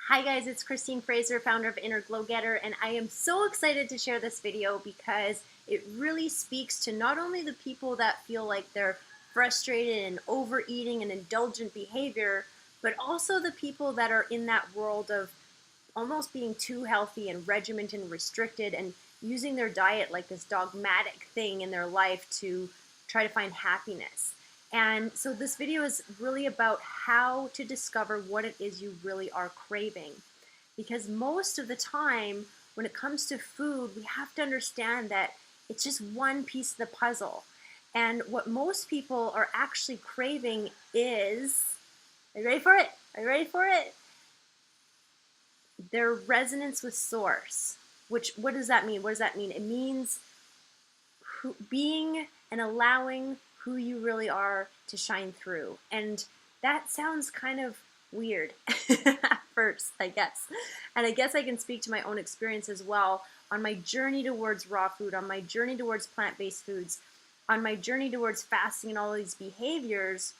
Hi guys, it's Christine Fraser, founder of Inner Glow Getter, and I am so excited to share this video because it really speaks to not only the people that feel like they're frustrated and overeating and indulgent behavior, but also the people that are in that world of almost being too healthy and regimented and restricted and using their diet like this dogmatic thing in their life to try to find happiness. And so this video is really about how to discover what it is you really are craving. Because most of the time, when it comes to food, we have to understand that it's just one piece of the puzzle. And what most people are actually craving is, are you ready for it? Are you ready for it? Their resonance with source. What does that mean? What does that mean? It means being and allowing who you really are to shine through. And that sounds kind of weird at first, I guess. And I guess I can speak to my own experience as well on my journey towards raw food, on my journey towards plant-based foods, on my journey towards fasting and all these behaviors.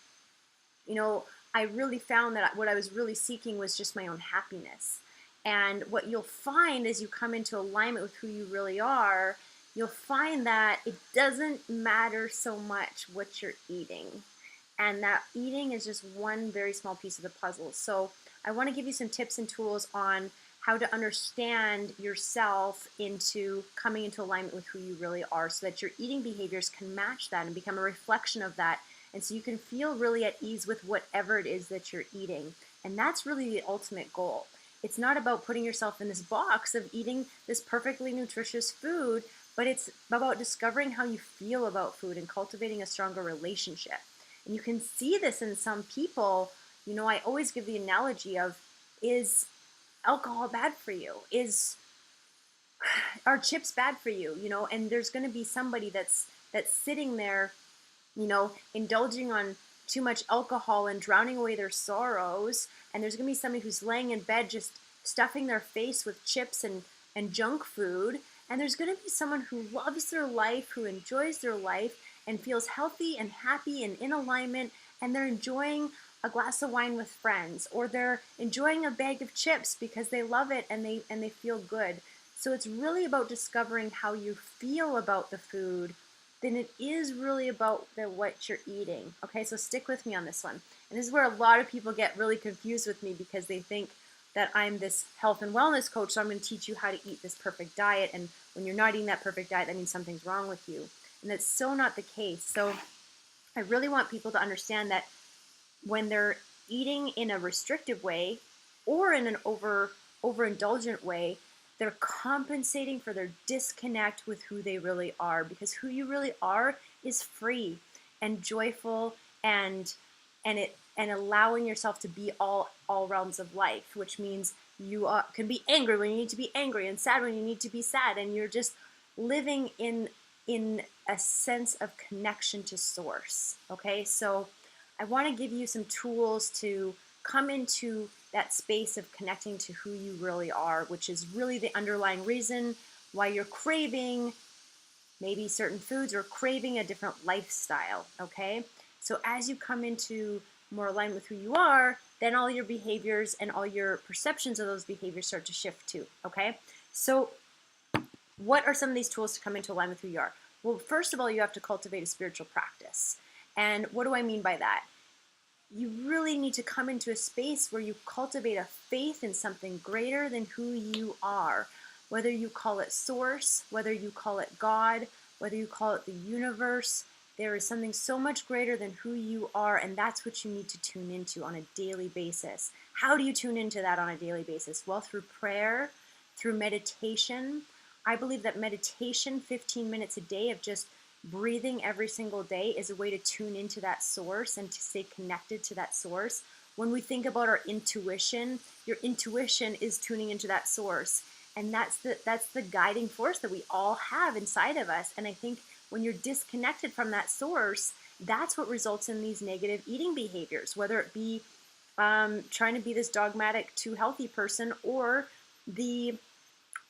I really found that what I was really seeking was just my own happiness. And what you'll find as you come into alignment with who you really are, you'll find that it doesn't matter so much what you're eating. And that eating is just one very small piece of the puzzle. So I want to give you some tips and tools on how to understand yourself into coming into alignment with who you really are so that your eating behaviors can match that and become a reflection of that. And so you can feel really at ease with whatever it is that you're eating. And that's really the ultimate goal. It's not about putting yourself in this box of eating this perfectly nutritious food, but it's about discovering how you feel about food and cultivating a stronger relationship. And you can see this in some people. I always give the analogy of, is alcohol bad for you? Are chips bad for you? And there's going to be somebody that's sitting there, indulging on too much alcohol and drowning away their sorrows. And there's going to be somebody who's laying in bed just stuffing their face with chips and junk food. And there's going to be someone who loves their life, who enjoys their life and feels healthy and happy and in alignment, and they're enjoying a glass of wine with friends, or they're enjoying a bag of chips because they love it and they feel good. So it's really about discovering how you feel about the food than it is really about what you're eating. Okay, so stick with me on this one. And this is where a lot of people get really confused with me because they think that I'm this health and wellness coach, so I'm going to teach you how to eat this perfect diet. And when you're not eating that perfect diet, that means something's wrong with you. And that's so not the case. So I really want people to understand that when they're eating in a restrictive way or in an overindulgent way, they're compensating for their disconnect with who they really are, because who you really are is free and joyful and allowing yourself to be all realms of life, which means you can be angry when you need to be angry and sad when you need to be sad, and you're just living in a sense of connection to source. Okay, so I want to give you some tools to come into that space of connecting to who you really are, which is really the underlying reason why you're craving maybe certain foods or craving a different lifestyle. Okay, so as you come into more alignment with who you are, then all your behaviors and all your perceptions of those behaviors start to shift too. Okay, so what are some of these tools to come into alignment with who you are? Well, first of all, you have to cultivate a spiritual practice. And what do I mean by that? You really need to come into a space where you cultivate a faith in something greater than who you are. Whether you call it source, whether you call it God, whether you call it the universe, there is something so much greater than who you are, and that's what you need to tune into on a daily basis. How do you tune into that on a daily basis? Well, through prayer, through meditation. I believe that meditation, 15 minutes a day of just breathing every single day, is a way to tune into that source and to stay connected to that source. When we think about our intuition, your intuition is tuning into that source. And that's the guiding force that we all have inside of us. And I think when you're disconnected from that source, that's what results in these negative eating behaviors, whether it be trying to be this dogmatic, too healthy person, or the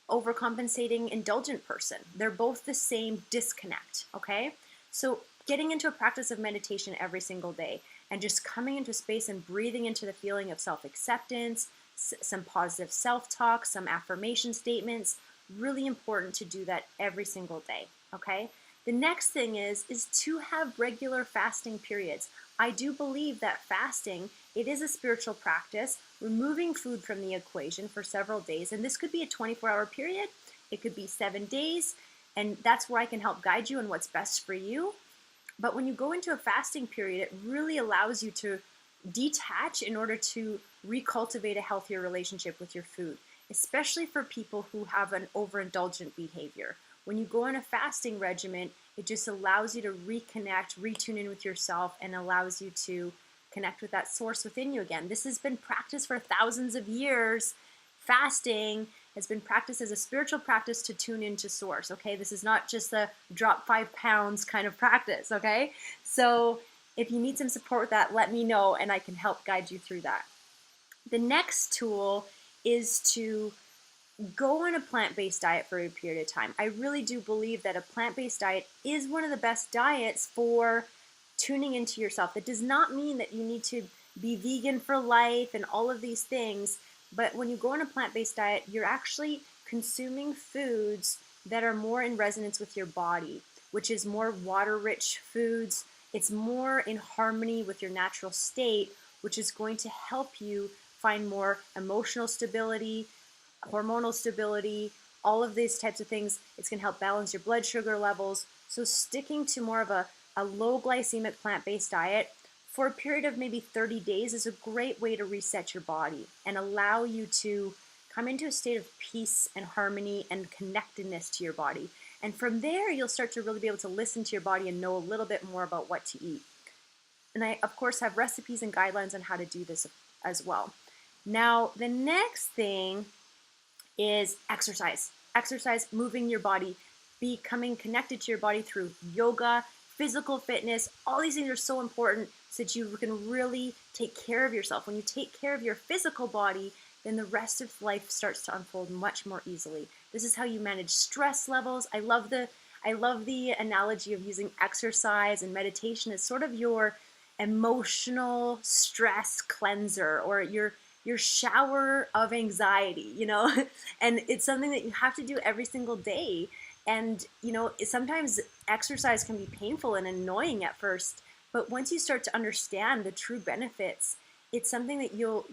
overcompensating, indulgent person. They're both the same disconnect, okay? So getting into a practice of meditation every single day and just coming into space and breathing into the feeling of self-acceptance, some positive self-talk, some affirmation statements. Really important to do that every single day, okay? The next thing is to have regular fasting periods. I do believe that fasting, it is a spiritual practice, removing food from the equation for several days, and this could be a 24-hour period, it could be 7 days, and that's where I can help guide you on what's best for you. But when you go into a fasting period, it really allows you to detach in order to recultivate a healthier relationship with your food, especially for people who have an overindulgent behavior. When you go on a fasting regimen, it just allows you to reconnect, retune in with yourself, and allows you to connect with that source within you again. This has been practiced for thousands of years. Fasting has been practiced as a spiritual practice to tune into source, okay? This is not just a drop 5 pounds kind of practice, okay? So if you need some support with that, let me know and I can help guide you through that. The next tool is to go on a plant-based diet for a period of time. I really do believe that a plant-based diet is one of the best diets for tuning into yourself. That does not mean that you need to be vegan for life and all of these things, but when you go on a plant-based diet, you're actually consuming foods that are more in resonance with your body, which is more water-rich foods. It's more in harmony with your natural state, which is going to help you find more emotional stability, hormonal stability, all of these types of things. It's going to help balance your blood sugar levels. So sticking to more of a low glycemic plant-based diet for a period of maybe 30 days is a great way to reset your body and allow you to come into a state of peace and harmony and connectedness to your body. And from there, you'll start to really be able to listen to your body and know a little bit more about what to eat. And I, of course, have recipes and guidelines on how to do this as well. Now, the next thing is exercise. Exercise, moving your body, becoming connected to your body through yoga, physical fitness. All these things are so important so that you can really take care of yourself. When you take care of your physical body, then the rest of life starts to unfold much more easily. This is how you manage stress levels. I love the analogy of using exercise and meditation as sort of your emotional stress cleanser, or your shower of anxiety, you know? And it's something that you have to do every single day. And, you know, sometimes exercise can be painful and annoying at first, but once you start to understand the true benefits, it's something that you'll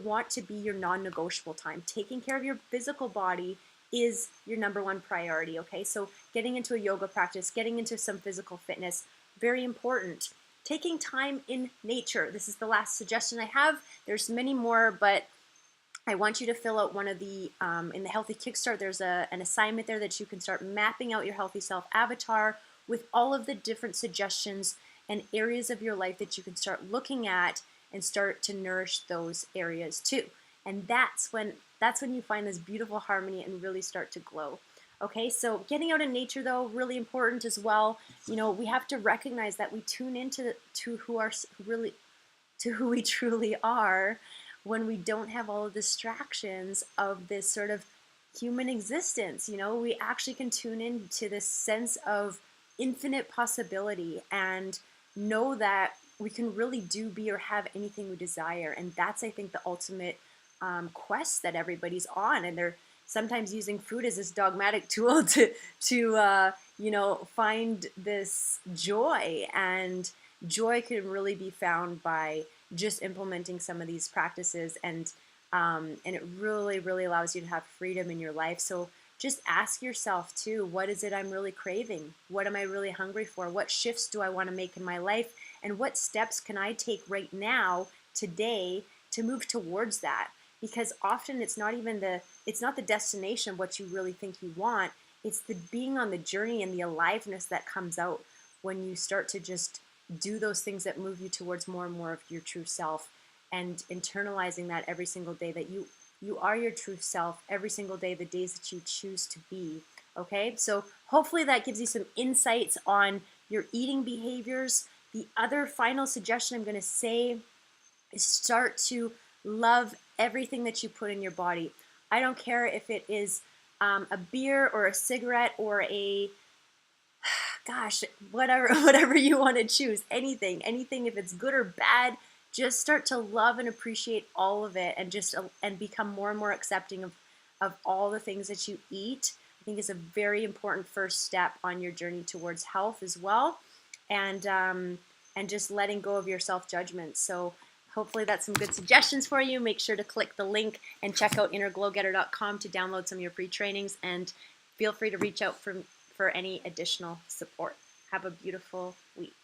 want to be your non-negotiable time. Taking care of your physical body is your number one priority, okay? So getting into a yoga practice, getting into some physical fitness, very important. Taking time in nature. This is the last suggestion I have. There's many more, but I want you to fill out one of the, in the Healthy Kickstart, there's an assignment there that you can start mapping out your Healthy Self avatar with all of the different suggestions and areas of your life that you can start looking at and start to nourish those areas too. And that's when you find this beautiful harmony and really start to glow. Okay, so getting out in nature, though, really important as well. You know, we have to recognize that we tune into who we truly are when we don't have all the distractions of this sort of human existence. You know, we actually can tune into this sense of infinite possibility and know that we can really do, be, or have anything we desire. And that's, I think, the ultimate quest that everybody's on. And they're sometimes using food as this dogmatic tool to you know, find this joy. And joy can really be found by just implementing some of these practices, and it really allows you to have freedom in your life. So just ask yourself too, what is it I'm really craving? What am I really hungry for? What shifts do I want to make in my life? And what steps can I take right now, today, to move towards that? Because often it's not the destination of what you really think you want. It's the being on the journey and the aliveness that comes out when you start to just do those things that move you towards more and more of your true self, and internalizing that every single day, that you are your true self every single day, the days that you choose to be. Okay, so hopefully that gives you some insights on your eating behaviors. The other final suggestion I'm going to say is start to love everything that you put in your body. I don't care if it is a beer or a cigarette or a, gosh, whatever you want to choose, anything, if it's good or bad, just start to love and appreciate all of it, and just and become more and more accepting of all the things that you eat. I think is a very important first step on your journey towards health as well, and just letting go of your self-judgment. So hopefully that's some good suggestions for you. Make sure to click the link and check out innerglowgetter.com to download some of your free trainings, and feel free to reach out for any additional support. Have a beautiful week.